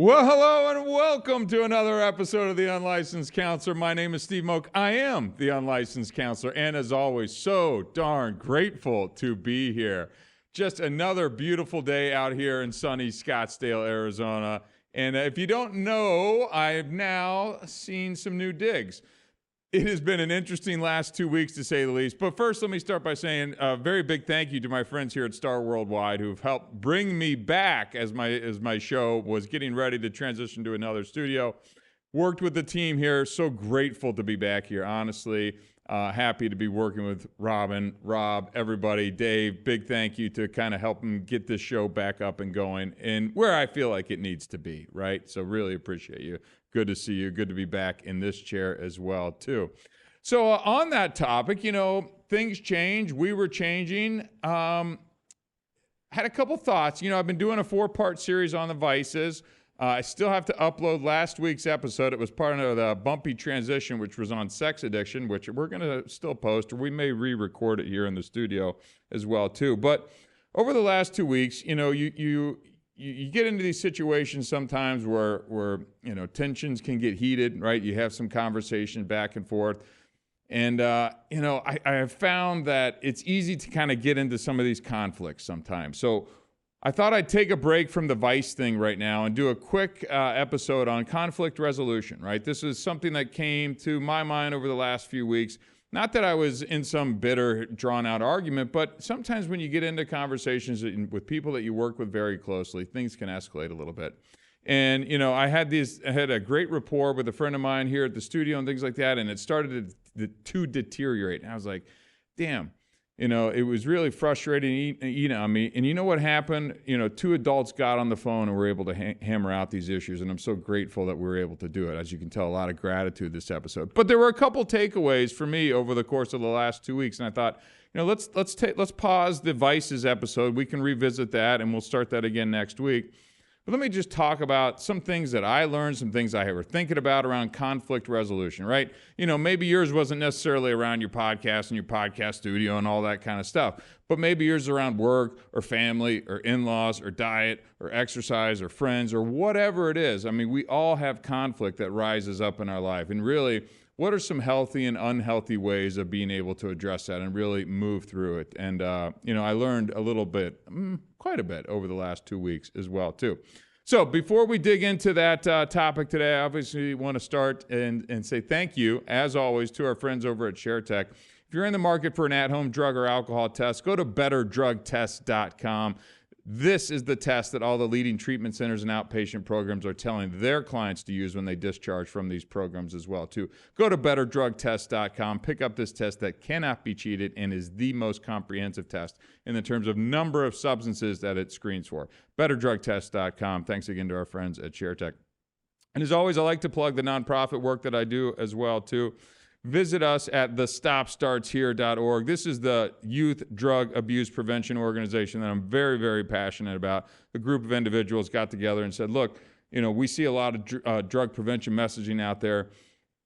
Well, hello and welcome to another episode of The Unlicensed Counselor. My name is Steve Moak. I am the Unlicensed Counselor, and as always, so darn grateful to be here. Just another beautiful day out here in sunny Scottsdale, Arizona. And if you don't know, I've now seen some new digs. It has been an interesting last 2 weeks, to say the least. But first, let me start by saying a very big thank you to my friends here at Star Worldwide who've helped bring me back as my show was getting ready to transition to another studio. Worked with the team here. So grateful to be back here, honestly. Happy to be working with Robin, Rob, everybody, Dave. Big thank you to kind of help them get this show back up and going and where I feel like it needs to be, right? So really appreciate you. Good to see you. Good to be back in this chair as well, too. So on that topic, things change. We were changing. Had a couple thoughts. I've been doing a 4-part series on the vices. I still have to upload last week's episode. It was part of the bumpy transition, which was on sex addiction, which we're going to still post, or we may re-record it here in the studio as well, too. But over the last 2 weeks, you get into these situations sometimes where tensions can get heated, right? You have some conversation back and forth. And, I have found that it's easy to kind of get into some of these conflicts sometimes. So I thought I'd take a break from the vice thing right now and do a quick episode on conflict resolution, right? This is something that came to my mind over the last few weeks. Not that I was in some bitter, drawn-out argument, but sometimes when you get into conversations with people that you work with very closely, things can escalate a little bit. And, I had a great rapport with a friend of mine here at the studio and things like that, and it started to deteriorate. And I was like, damn. It was really frustrating on me. And you know what happened? 2 adults got on the phone and were able to hammer out these issues. And I'm so grateful that we were able to do it. As you can tell, a lot of gratitude this episode. But there were a couple takeaways for me over the course of the last 2 weeks. And I thought, let's pause the Vices episode. We can revisit that and we'll start that again next week. But let me just talk about some things that I learned, some things I were thinking about around conflict resolution, right? Maybe yours wasn't necessarily around your podcast and your podcast studio and all that kind of stuff, but maybe yours around work or family or in-laws or diet or exercise or friends or whatever it is. I mean, we all have conflict that rises up in our life. And really, what are some healthy and unhealthy ways of being able to address that and really move through it? And, I learned a little bit, quite a bit over the last 2 weeks as well, too. So before we dig into that topic today, I obviously want to start and say thank you, as always, to our friends over at ShareTech. If you're in the market for an at-home drug or alcohol test, go to betterdrugtest.com. This is the test that all the leading treatment centers and outpatient programs are telling their clients to use when they discharge from these programs as well, too. Go to betterdrugtest.com, pick up this test that cannot be cheated and is the most comprehensive test in the terms of number of substances that it screens for. Betterdrugtest.com. Thanks again to our friends at ShareTech. And as always, I like to plug the nonprofit work that I do as well, too. Visit us at thestopstartshere.org. This is the youth drug abuse prevention organization that I'm very, very passionate about. The group of individuals got together and said, look, we see a lot of drug prevention messaging out there.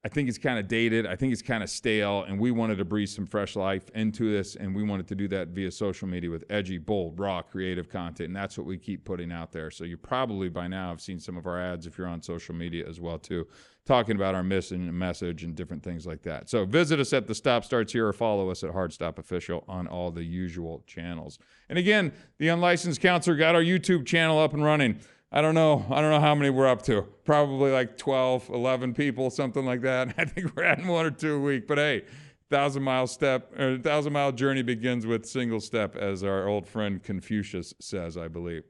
I think it's kind of dated. I think it's kind of stale, and we wanted to breathe some fresh life into this, and we wanted to do that via social media with edgy, bold, raw, creative content, and that's what we keep putting out there. So you probably by now have seen some of our ads if you're on social media as well, too, talking about our mission and message and different things like that. So visit us at The Stop Starts Here or follow us at Hard Stop Official on all the usual channels. And again, the Unlicensed Counselor got our YouTube channel up and running. I don't know how many we're up to. Probably like 12, 11 people, something like that. I think we're adding 1 or 2 a week. But hey, 1,000-mile journey begins with single step, as our old friend Confucius says, I believe.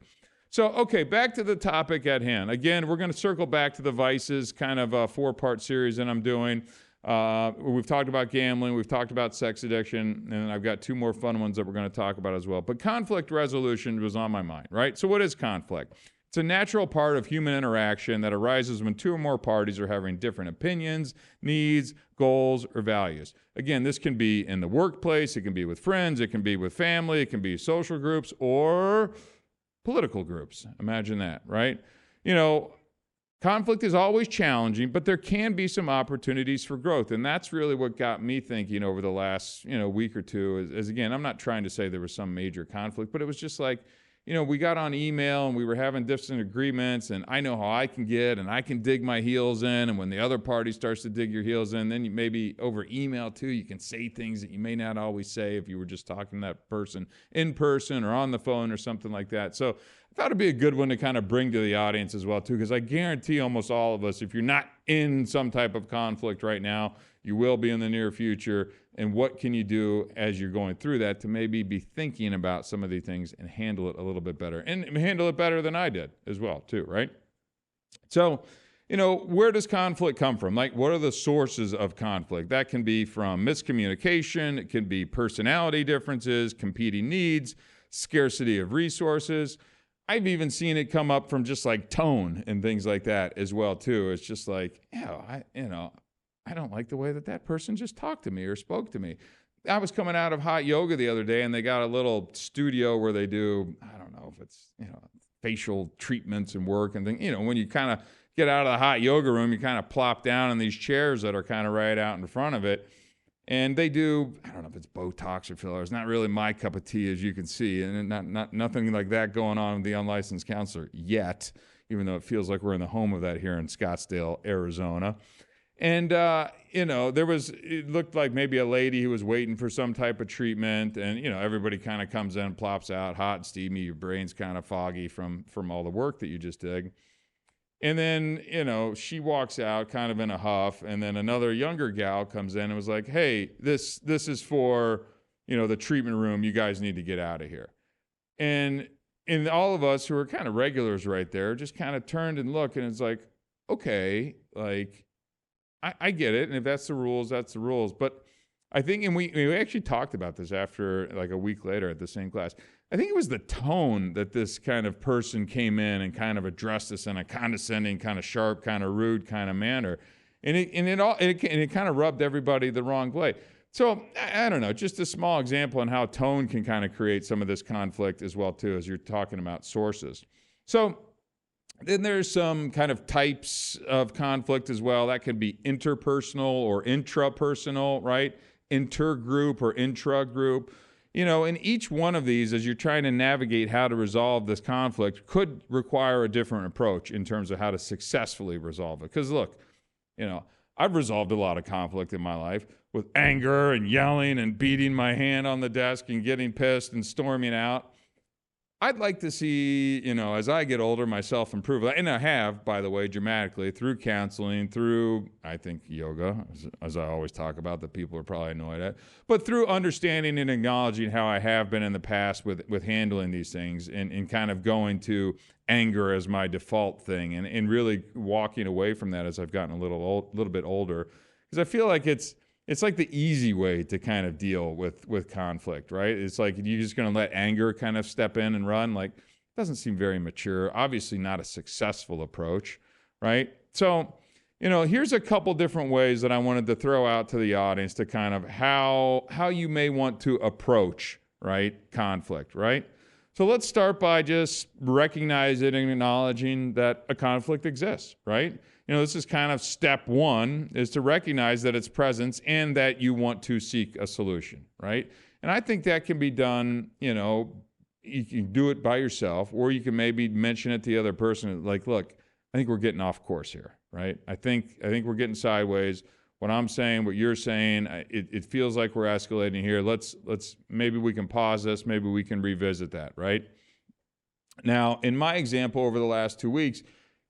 So, okay, back to the topic at hand. Again, we're going to circle back to the vices, kind of a 4-part series that I'm doing. We've talked about gambling, we've talked about sex addiction, and I've got 2 more fun ones that we're going to talk about as well. But conflict resolution was on my mind, right? So what is conflict? It's a natural part of human interaction that arises when 2 or more parties are having different opinions, needs, goals, or values. Again, this can be in the workplace, it can be with friends, it can be with family, it can be social groups, or political groups. Imagine that, right? Conflict is always challenging, but there can be some opportunities for growth. And that's really what got me thinking over the last, week or two is again, I'm not trying to say there was some major conflict, but it was just like, we got on email and we were having disagreements, and I know how I can get, and I can dig my heels in. And when the other party starts to dig your heels in, then you maybe over email too, you can say things that you may not always say if you were just talking to that person in person or on the phone or something like that. So I thought it'd be a good one to kind of bring to the audience as well too, because I guarantee almost all of us, if you're not in some type of conflict right now, you will be in the near future. And what can you do as you're going through that to maybe be thinking about some of these things and handle it a little bit better, and handle it better than I did as well too, right? So, where does conflict come from? Like, what are the sources of conflict? That can be from miscommunication. It can be personality differences, competing needs, scarcity of resources. I've even seen it come up from just like tone and things like that as well too. It's just like, I don't like the way that person just talked to me or spoke to me. I was coming out of hot yoga the other day, and they got a little studio where they do, I don't know if it's, facial treatments and work and things. When you kind of get out of the hot yoga room, you kind of plop down in these chairs that are kind of right out in front of it. And they do, I don't know if it's Botox or fillers. Not really my cup of tea, as you can see. And nothing like that going on with the unlicensed counselor yet, even though it feels like we're in the home of that here in Scottsdale, Arizona. And, it looked like maybe a lady who was waiting for some type of treatment. And, everybody kind of comes in, plops out, hot and steamy. Your brain's kind of foggy from all the work that you just did. And then, she walks out kind of in a huff. And then another younger gal comes in and was like, hey, this is for, the treatment room. You guys need to get out of here. And all of us who are kind of regulars right there just kind of turned and looked, and it's like, okay, like, I get it, and if that's the rules, that's the rules. But I think, and we actually talked about this after like a week later at the same class. I think it was the tone that this kind of person came in and kind of addressed us in a condescending, kind of sharp, kind of rude kind of manner, and it kind of rubbed everybody the wrong way. So I don't know, just a small example on how tone can kind of create some of this conflict as well too, as you're talking about sources. So then there's some kind of types of conflict as well. That could be interpersonal or intrapersonal, right? Intergroup or intragroup. And each one of these, as you're trying to navigate how to resolve this conflict, could require a different approach in terms of how to successfully resolve it. Because look, I've resolved a lot of conflict in my life with anger and yelling and beating my hand on the desk and getting pissed and storming out. I'd like to see, as I get older, myself improve. And I have, by the way, dramatically through counseling, through, I think, yoga, as I always talk about, that people are probably annoyed at, but through understanding and acknowledging how I have been in the past with handling these things and kind of going to anger as my default thing and really walking away from that as I've gotten a little bit older. Because I feel like it's like the easy way to kind of deal with conflict, right? It's like you're just going to let anger kind of step in and run. Like, doesn't seem very mature. Obviously not a successful approach, right? So, here's a couple different ways that I wanted to throw out to the audience to kind of how you may want to approach, right, conflict, right? So let's start by just recognizing and acknowledging that a conflict exists, right? This is kind of step one, is to recognize that its presence and that you want to seek a solution, right? And I think that can be done, you can do it by yourself, or you can maybe mention it to the other person, like, look, I think we're getting off course here, right? I think we're getting sideways. What I'm saying, what you're saying, it feels like we're escalating here. Let's maybe we can pause this, maybe we can revisit that, right? Now, in my example over the last 2 weeks,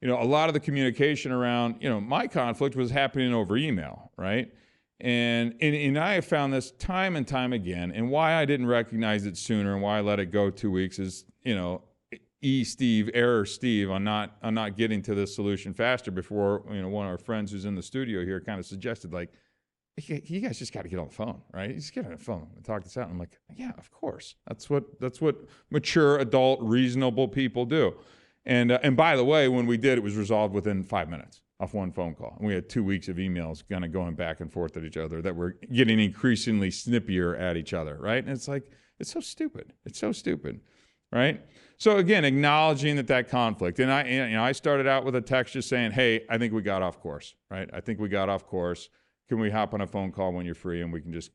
a lot of the communication around, my conflict was happening over email, right? And I have found this time and time again, and why I didn't recognize it sooner and why I let it go 2 weeks is, error Steve on not getting to this solution faster before, one of our friends who's in the studio here kind of suggested, like, hey, you guys just got to get on the phone, right? You just get on the phone and talk this out. And I'm like, yeah, of course. That's what mature, adult, reasonable people do. And by the way, when we did, it was resolved within 5 minutes off one phone call. And we had 2 weeks of emails kind of going back and forth at each other that were getting increasingly snippier at each other, right? And it's like, it's so stupid. It's so stupid, right? So again, acknowledging that conflict. And I started out with a text just saying, hey, I think we got off course, right? I think we got off course. Can we hop on a phone call when you're free and we can just,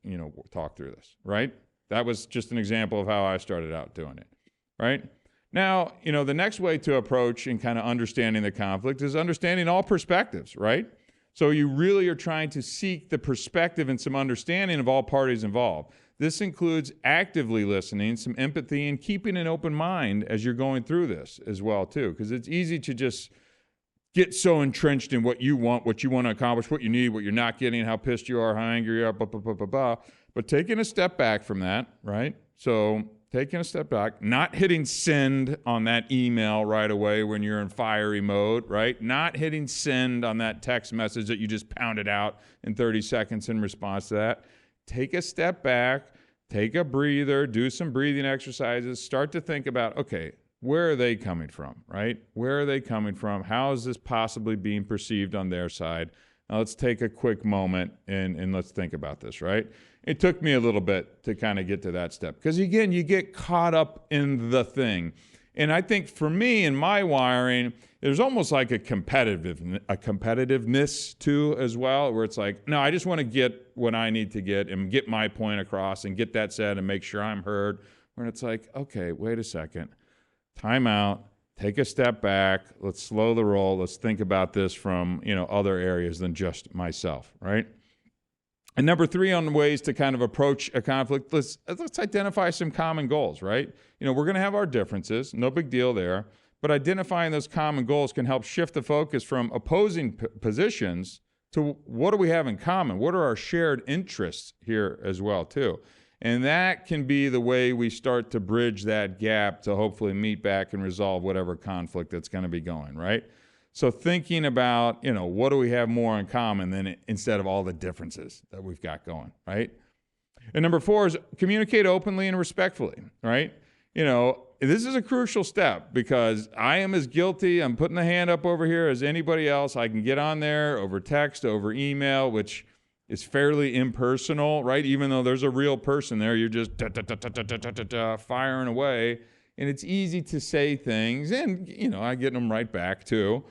talk through this, right? That was just an example of how I started out doing it, right? Now, the next way to approach and kind of understanding the conflict is understanding all perspectives, right? So you really are trying to seek the perspective and some understanding of all parties involved. This includes actively listening, some empathy, and keeping an open mind as you're going through this as well, too, because it's easy to just get so entrenched in what you want to accomplish, what you need, what you're not getting, how pissed you are, how angry you are, blah, blah, blah, blah, blah. But taking a step back from that, right? So taking a step back, not hitting send on that email right away when you're in fiery mode, right? Not hitting send on that text message that you just pounded out in 30 seconds in response to that. Take a step back, take a breather, do some breathing exercises, start to think about, okay, where are they coming from, right? Where are they coming from? How is this possibly being perceived on their side? Now let's take a quick moment and let's think about this, right? It took me a little bit to kind of get to that step because, again, you get caught up in the thing. And I think for me, in my wiring, there's almost like a competitiveness too as well, where it's like, no, I just want to get what I need to get and get my point across and get that said and make sure I'm heard. When it's like, okay, wait a second, time out, take a step back, let's slow the roll, let's think about this from other areas than just myself, right? And number 3 on ways to kind of approach a conflict, let's identify some common goals, right? We're going to have our differences, no big deal there, but identifying those common goals can help shift the focus from opposing positions to what do we have in common? What are our shared interests here as well, too? And that can be the way we start to bridge that gap to hopefully meet back and resolve whatever conflict that's going to be going, right? So thinking about, what do we have more in common than instead of all the differences that we've got going, right? And number 4 is communicate openly and respectfully, right? This is a crucial step because I am as guilty, I'm putting the hand up over here, as anybody else. I can get on there over text, over email, which is fairly impersonal, right? Even though there's a real person there, you're just firing away. And it's easy to say things, and, I get them right back too.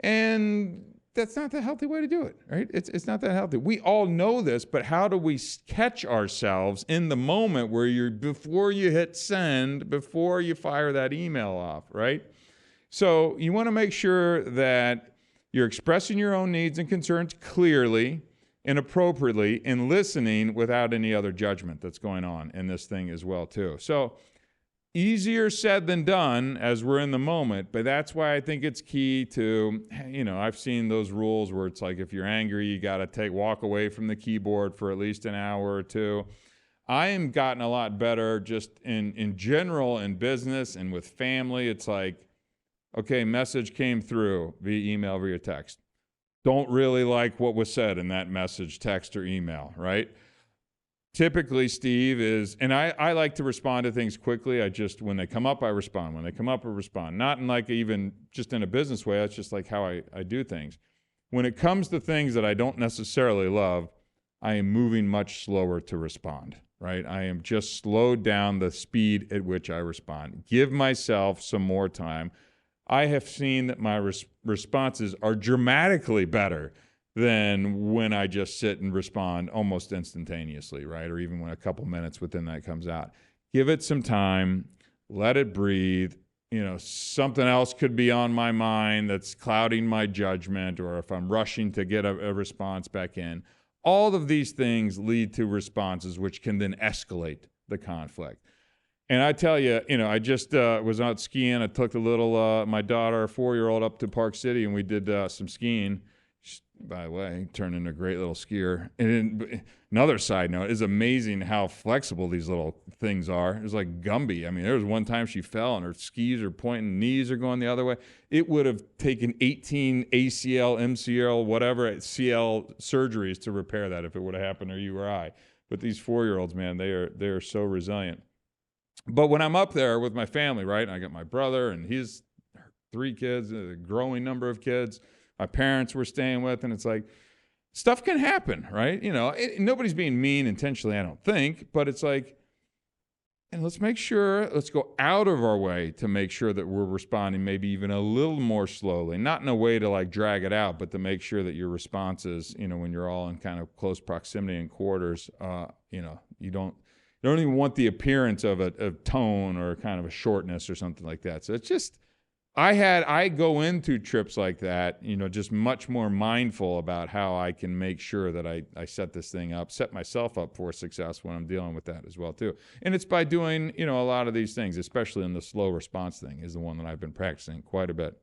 And that's not the healthy way to do it, right? It's not that healthy. We all know this, but how do we catch ourselves in the moment where before you hit send, before you fire that email off, right? So you want to make sure that you're expressing your own needs and concerns clearly and appropriately and listening without any other judgment that's going on in this thing as well, too. So easier said than done as we're in the moment, but that's why I think it's key to, I've seen those rules where it's like if you're angry, you got to walk away from the keyboard for at least an hour or two. I am gotten a lot better just in general in business and with family. It's like, okay, message came through via email, via text. Don't really like what was said in that message, text, or email, right? Typically, Steve is, and I like to respond to things quickly. When they come up, I respond. When they come up, I respond. Not in like even just in a business way. That's just like how I do things. When it comes to things that I don't necessarily love, I am moving much slower to respond, right? I am just slowed down the speed at which I respond. Give myself some more time. I have seen that my responses are dramatically better than when I just sit and respond almost instantaneously, right? Or even when a couple minutes within that comes out. Give it some time, let it breathe. Something else could be on my mind that's clouding my judgment, or if I'm rushing to get a response back in. All of these things lead to responses which can then escalate the conflict. And I tell you, I just was out skiing. I took my daughter, 4-year-old, up to Park City, and we did some skiing. By the way, turned into a great little skier. And another side note, it's amazing how flexible these little things are. It was like Gumby. I mean, there was one time she fell and her skis are pointing, knees are going the other way. It would have taken 18 ACL, MCL, whatever, CL surgeries to repair that if it would have happened to you or I. But these 4-year-olds, man, they are so resilient. But when I'm up there with my family, right, and I got my brother and his 3 kids, a growing number of kids, my parents were staying with, and it's like, stuff can happen, right? Nobody's being mean intentionally, I don't think, but it's like, and let's go out of our way to make sure that we're responding maybe even a little more slowly, not in a way to like drag it out, but to make sure that your responses, when you're all in kind of close proximity and quarters, you don't They don't even want the appearance of a tone or kind of a shortness or something like that. So it's just, I go into trips like that, just much more mindful about how I can make sure that I set this thing up, set myself up for success when I'm dealing with that as well too. And it's by doing, a lot of these things, especially in the slow response thing is the one that I've been practicing quite a bit.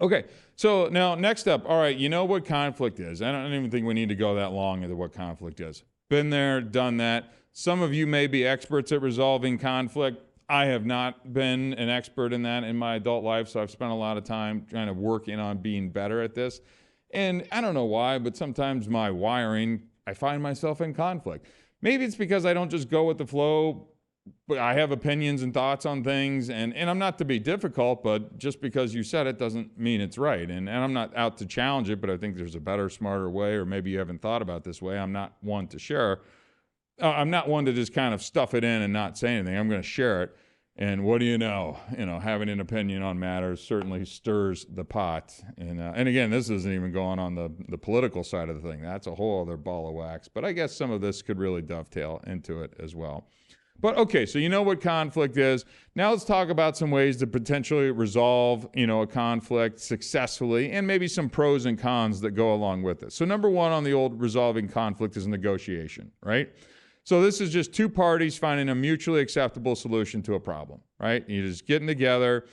Okay, so now next up, all right, you know what conflict is. I don't even think we need to go that long into what conflict is. Been there, done that. Some of you may be experts at resolving conflict. I have not been an expert in that in my adult life, so I've spent a lot of time kind of working on being better at this. And I don't know why, but sometimes my wiring, I find myself in conflict. Maybe it's because I don't just go with the flow, but I have opinions and thoughts on things, and I'm not to be difficult, but just because you said it doesn't mean it's right. And I'm not out to challenge it, but I think there's a better, smarter way, or maybe you haven't thought about this way. I'm not one to share. I'm not one to just kind of stuff it in and not say anything. I'm going to share it. And what do you know? Having an opinion on matters certainly stirs the pot. And again, this isn't even going on the political side of the thing. That's a whole other ball of wax. But I guess some of this could really dovetail into it as well. But okay, so you know what conflict is. Now let's talk about some ways to potentially resolve, a conflict successfully, and maybe some pros and cons that go along with it. So number one on the old resolving conflict is negotiation, right? So this is just two parties finding a mutually acceptable solution to a problem, right? You're just getting together.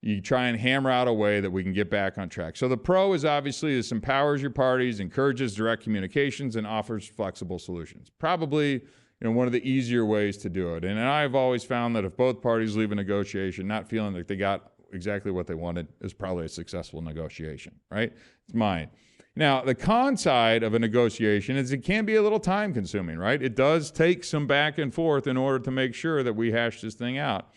You try and hammer out a way that we can get back on track. So the pro is obviously this empowers your parties, encourages direct communications, and offers flexible solutions. Probably one of the easier ways to do it. And I've always found that if both parties leave a negotiation not feeling like they got exactly what they wanted, is probably a successful negotiation, right? It's mine. Now, the con side of a negotiation is it can be a little time consuming, right? It does take some back and forth in order to make sure that we hash this thing out.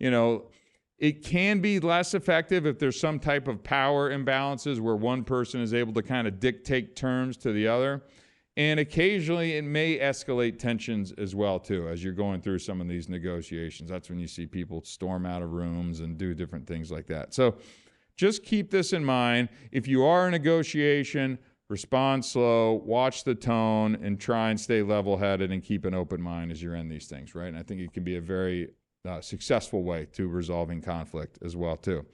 It can be less effective if there's some type of power imbalances where one person is able to kind of dictate terms to the other. And occasionally it may escalate tensions as well, too, as you're going through some of these negotiations. That's when you see people storm out of rooms and do different things like that. So just keep this in mind. If you are in a negotiation, respond slow, watch the tone, and try and stay level-headed and keep an open mind as you're in these things, right? And I think it can be a very successful way to resolving conflict as well, too.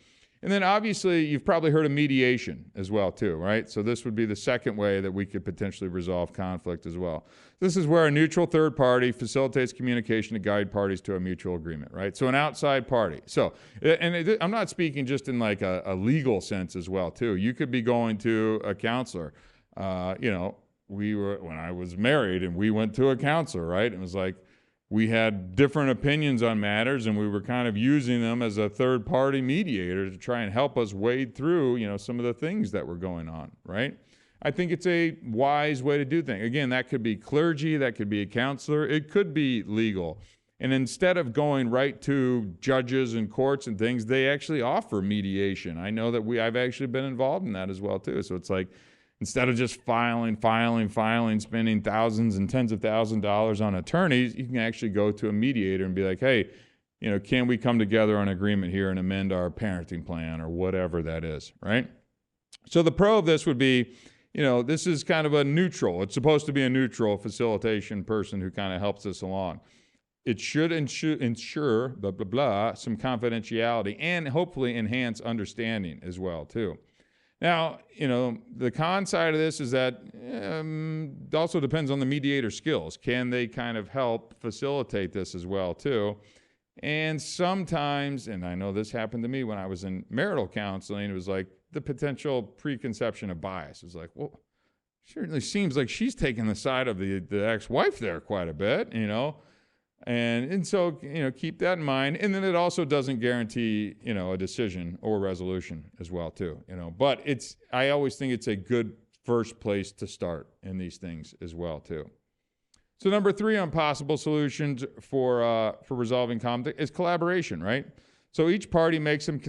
And then obviously you've probably heard of mediation as well too, right? So this would be the second way that we could potentially resolve conflict as well. This is where a neutral third party facilitates communication to guide parties to a mutual agreement, right? So an outside party. So, I'm not speaking just in like a legal sense as well too. You could be going to a counselor. When I was married and we went to a counselor, right? It was like, we had different opinions on matters, and we were kind of using them as a third-party mediator to try and help us wade through, some of the things that were going on, right? I think it's a wise way to do things. Again, that could be clergy, that could be a counselor, it could be legal. And instead of going right to judges and courts and things, they actually offer mediation. I know that I've actually been involved in that as well, too. So it's like, instead of just filing, spending thousands and tens of thousands of dollars on attorneys, you can actually go to a mediator and be like, hey, can we come together on agreement here and amend our parenting plan or whatever that is, right? So the pro of this would be, this is kind of a neutral. It's supposed to be a neutral facilitation person who kind of helps us along. It should ensure, blah, blah, blah, some confidentiality and hopefully enhance understanding as well, too. Now, the con side of this is that it also depends on the mediator skills. Can they kind of help facilitate this as well, too? And sometimes, and I know this happened to me when I was in marital counseling, it was like the potential preconception of bias. It was like, well, certainly seems like she's taking the side of the ex-wife there quite a bit, And so, keep that in mind. And then it also doesn't guarantee, a decision or resolution as well, too, But I always think it's a good first place to start in these things as well, too. So number 3 on possible solutions for resolving conflict is collaboration, right? So each party makes some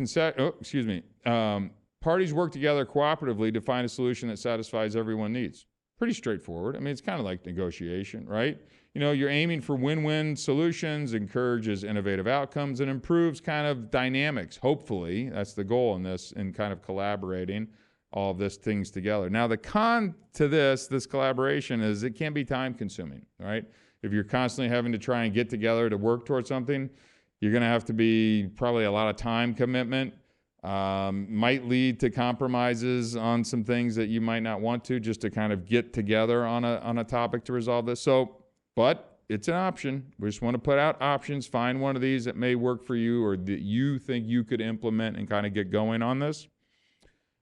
parties work together cooperatively to find a solution that satisfies everyone's needs. Pretty straightforward. I mean, it's kind of like negotiation, right? You're aiming for win-win solutions, encourages innovative outcomes, and improves kind of dynamics. Hopefully, that's the goal in this, in kind of collaborating all of these things together. Now, the con to this collaboration is it can be time-consuming, right? If you're constantly having to try and get together to work towards something, you're going to have to be probably a lot of time commitment. Might lead to compromises on some things that you might not want to, just to kind of get together on a topic to resolve this. So, but it's an option. We just want to put out options. Find one of these that may work for you or that you think you could implement and kind of get going on this.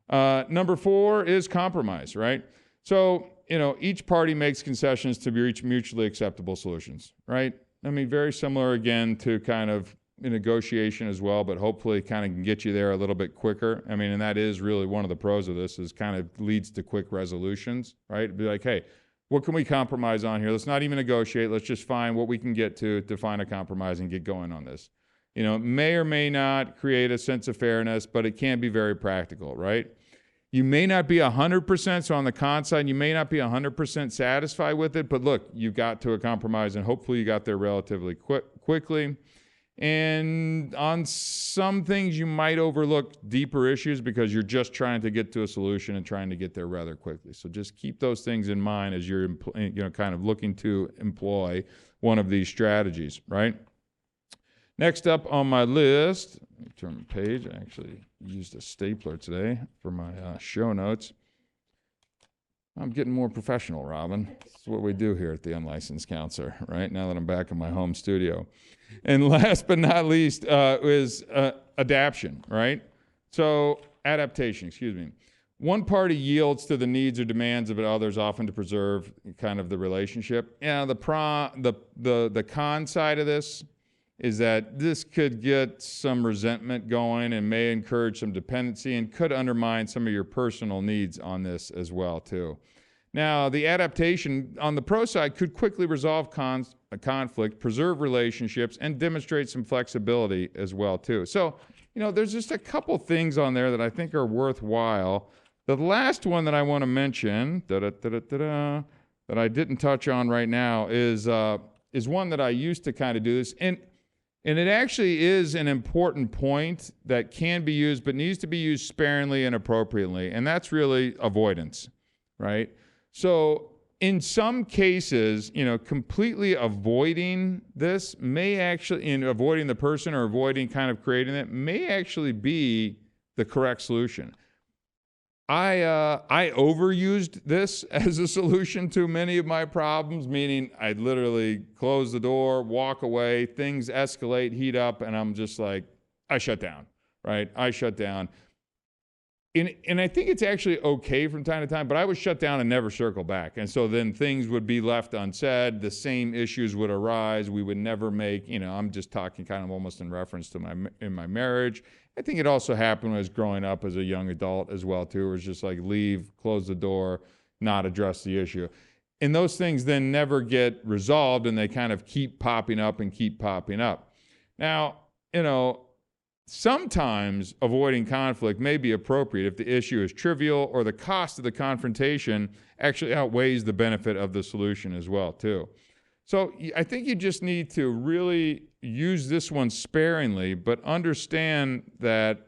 Number 4 is compromise, right? So, each party makes concessions to reach mutually acceptable solutions, right? I mean, very similar again to kind of a negotiation as well, but hopefully kind of can get you there a little bit quicker. I mean, and that is really one of the pros of this, is kind of leads to quick resolutions, right? It'd be like, hey, what can we compromise on here? Let's not even negotiate. Let's just find what we can get to find a compromise and get going on this. It may or may not create a sense of fairness, but it can be very practical, right? You may not be 100%, so on the con side, you may not be 100% satisfied with it, but look, you got to a compromise, and hopefully you got there relatively quickly. And on some things, you might overlook deeper issues because you're just trying to get to a solution and trying to get there rather quickly. So just keep those things in mind as you're kind of looking to employ one of these strategies, right? Next up on my list, let me turn the page. I actually used a stapler today for my show notes. I'm getting more professional, Robin. That's what we do here at the Unlicensed Counselor, right? Now that I'm back in my home studio. And last but not least is adaptation, right? So adaptation, excuse me. One party yields to the needs or demands of others, often to preserve kind of the relationship. The con side of this is that this could get some resentment going and may encourage some dependency and could undermine some of your personal needs on this as well, too. Now, the adaptation on the pro side could quickly resolve conflict, preserve relationships, and demonstrate some flexibility as well, too. So, there's just a couple things on there that I think are worthwhile. The last one that I want to mention, that I didn't touch on right now, is one that I used to kind of do this. And it actually is an important point that can be used, but needs to be used sparingly and appropriately. And that's really avoidance, right? So in some cases, completely avoiding this may actually, in avoiding the person or avoiding kind of creating it, may actually be the correct solution. I overused this as a solution to many of my problems, meaning I'd literally close the door, walk away, things escalate, heat up, and I'm just like, I shut down, right? I shut down. And I think it's actually okay from time to time, but I would shut down and never circle back. And so then things would be left unsaid. The same issues would arise. We would never make, I'm just talking kind of almost in reference to my marriage. I think it also happened when I was growing up as a young adult as well, too. It was just like leave, close the door, not address the issue. And those things then never get resolved, and they kind of keep popping up and keep popping up. Now, sometimes avoiding conflict may be appropriate if the issue is trivial or the cost of the confrontation actually outweighs the benefit of the solution as well, too. So I think you just need to really use this one sparingly, but understand that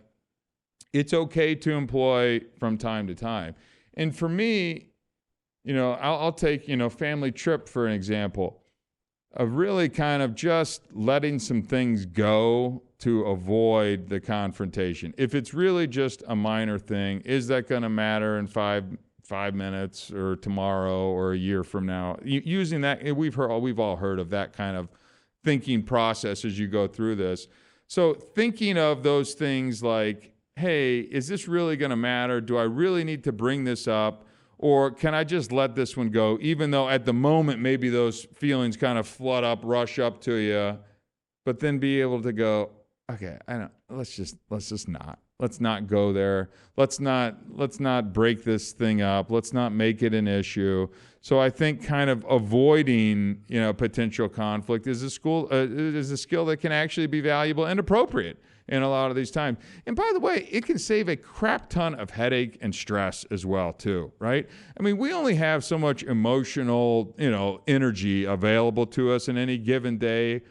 it's okay to employ from time to time. And for me, I'll take, family trip for an example of really kind of just letting some things go to avoid the confrontation. If it's really just a minor thing, is that going to matter in five minutes or tomorrow or a year from now? Using that, we've all heard of that kind of thinking process as you go through this. So thinking of those things like, hey, is this really going to matter? Do I really need to bring this up? Or can I just let this one go, even though at the moment maybe those feelings kind of flood up, rush up to you, but then be able to go, okay, let's just not. Let's not go there. Let's not break this thing up. Let's not make it an issue. So I think kind of avoiding, potential conflict is a skill that can actually be valuable and appropriate in a lot of these times. And by the way, it can save a crap ton of headache and stress as well, too, right? I mean, we only have so much emotional, energy available to us in any given day.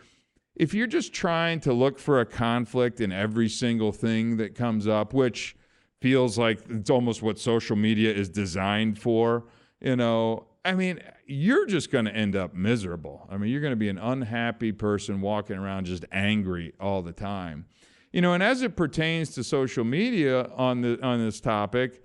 If you're just trying to look for a conflict in every single thing that comes up, which feels like it's almost what social media is designed for, I mean, you're just going to end up miserable. I mean, you're going to be an unhappy person walking around just angry all the time. And as it pertains to social media on this topic,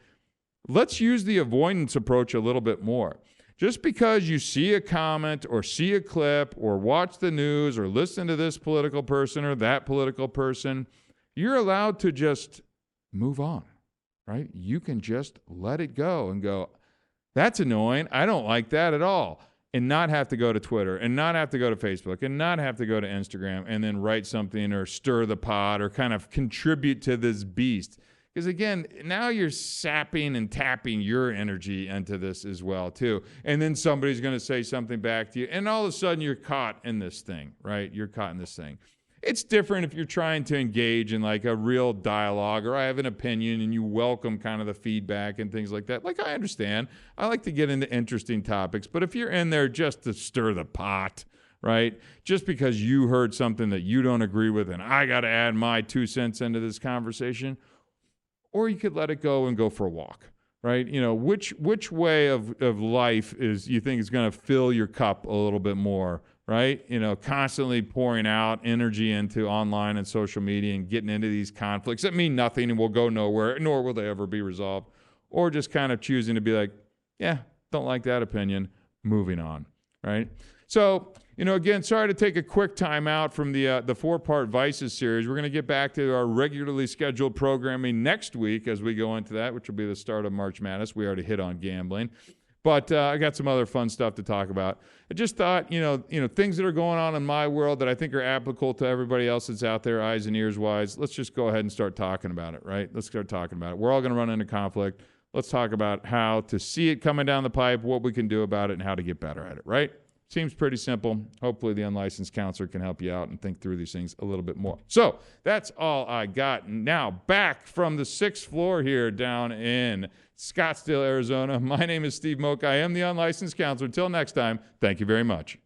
let's use the avoidance approach a little bit more. Just because you see a comment or see a clip or watch the news or listen to this political person or that political person, you're allowed to just move on, right? You can just let it go and go, that's annoying. I don't like that at all. And not have to go to Twitter and not have to go to Facebook and not have to go to Instagram and then write something or stir the pot or kind of contribute to this beast. Because again, now you're sapping and tapping your energy into this as well too. And then somebody's going to say something back to you. And all of a sudden you're caught in this thing, right? You're caught in this thing. It's different if you're trying to engage in like a real dialogue or I have an opinion and you welcome kind of the feedback and things like that. Like I understand. I like to get into interesting topics. But if you're in there just to stir the pot, right? Just because you heard something that you don't agree with and I got to add my 2 cents into this conversation, or you could let it go and go for a walk, right? Which way of life is you think is going to fill your cup a little bit more, right? Constantly pouring out energy into online and social media and getting into these conflicts that mean nothing and will go nowhere, nor will they ever be resolved. Or just kind of choosing to be like, yeah, don't like that opinion, moving on, right? So, again, sorry to take a quick time out from the 4-part Vices series. We're going to get back to our regularly scheduled programming next week as we go into that, which will be the start of March Madness. We already hit on gambling. But I got some other fun stuff to talk about. I just thought, things that are going on in my world that I think are applicable to everybody else that's out there, eyes and ears wise, let's just go ahead and start talking about it, right? Let's start talking about it. We're all going to run into conflict. Let's talk about how to see it coming down the pipe, what we can do about it, and how to get better at it, right? Seems pretty simple. Hopefully the unlicensed counselor can help you out and think through these things a little bit more. So that's all I got. Now back from the 6th floor here down in Scottsdale, Arizona. My name is Steve Moak. I am the unlicensed counselor. Until next time, thank you very much.